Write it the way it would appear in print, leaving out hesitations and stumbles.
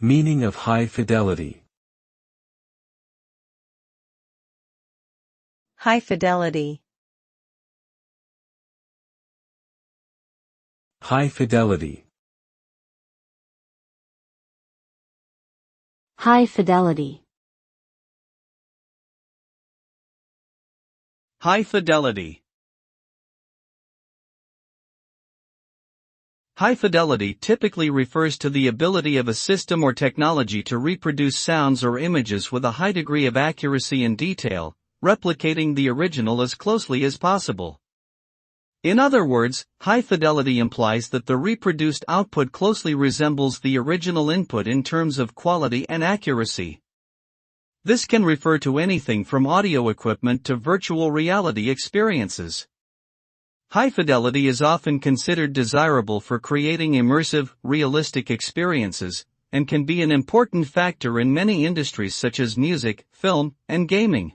Meaning of high fidelity. High fidelity. High fidelity. High fidelity. High fidelity. High fidelity typically refers to the ability of a system or technology to reproduce sounds or images with a high degree of accuracy and detail, replicating the original as closely as possible. In other words, high fidelity implies that the reproduced output closely resembles the original input in terms of quality and accuracy. This can refer to anything from audio equipment to virtual reality experiences. High fidelity is often considered desirable for creating immersive, realistic experiences, and can be an important factor in many industries such as music, film, and gaming.